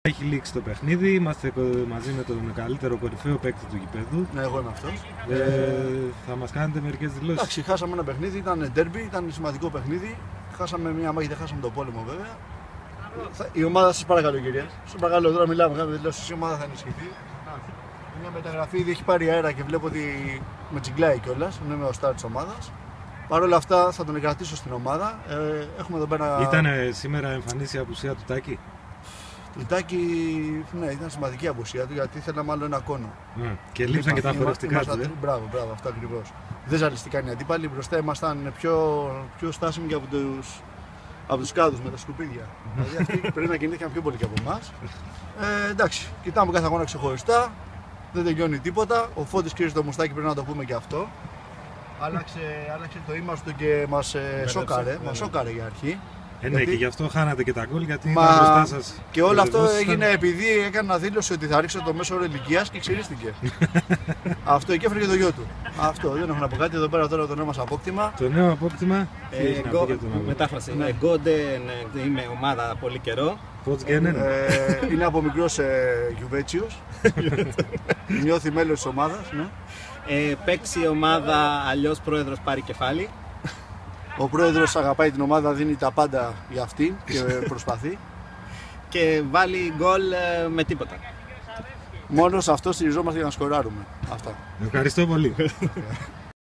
Έχει λήξει το παιχνίδι, είμαστε μαζί με τον καλύτερο κορυφαίο παίκτη του γηπέδου. Ναι, εγώ είμαι αυτός. Θα μας κάνετε μερικές δηλώσεις. Εντάξει, χάσαμε ένα παιχνίδι, ήταν derby, ήταν σημαντικό παιχνίδι. Χάσαμε μια μάχη, δεν χάσαμε τον πόλεμο βέβαια. Η ομάδα, σας παρακαλώ κυρία, σας παρακαλώ τώρα μιλάμε, κάνουμε δηλώσεις, η ομάδα θα ενισχυθεί. Μια μεταγραφή ήδη έχει πάρει αέρα και βλέπω ότι με τσιγκλάει κιόλας, είναι με ο στάρ της ομάδας. Παρ' όλα αυτά θα τον εγκρατήσω στην ομάδα. Έχουμε εδώ πέρα... Ήταν σήμερα εμφανής η απουσία του Τάκη. Του Τάκη, ναι, ήταν σημαντική απουσία του γιατί ήθελα μάλλον ένα κόνο. Και λείψαν και τα χορευτικά του. Μπράβο, αυτό ακριβώς. Δεν ζαλιστήκαν οι αντίπαλοι, μπροστά ήμασταν πιο στάσιμοι και από τους κάδους με τα σκουπίδια. Δηλαδή αυτοί πρέπει να κινήθηκαν πιο πολύ και από εμάς. Εντάξει, κοιτάμε κάθε αγώνα ξεχωριστά, δεν τελειώνει τίποτα. Ο Φώτης κρύζει το μουστάκι, πρέπει να το πούμε και αυτό. Άλλαξε το ήμαστο και μας σόκαρε για αρχή. Ναι, και γι' αυτό χάνατε και τα γκολ, γιατί ήταν μπροστά σας. Και όλο αυτό έγινε επειδή έκανα δήλωση ότι θα ρίξω το μέσο όρο ηλικίας και ξυρίστηκε. Αυτό εκεί έφερε και το γιο του. Αυτό, δεν έχω να πω κάτι. Εδώ πέρα τώρα το νέο μας απόκτημα. Το νέο απόκτημα. Μετάφραση. Γκόντε, είμαι ομάδα πολύ καιρό. Είναι από μικρός Γιουβέτσιος. Νιώθει μέλος της ομάδας. Παίξει η ομάδα, αλλιώς πρόεδρος πάρει κεφάλι. Ο πρόεδρος αγαπάει την ομάδα, δίνει τα πάντα για αυτή και προσπαθεί. Και βάλει γκολ με τίποτα. Μόνο σε αυτό στηριζόμαστε για να σκοράρουμε. Αυτά. Ευχαριστώ πολύ.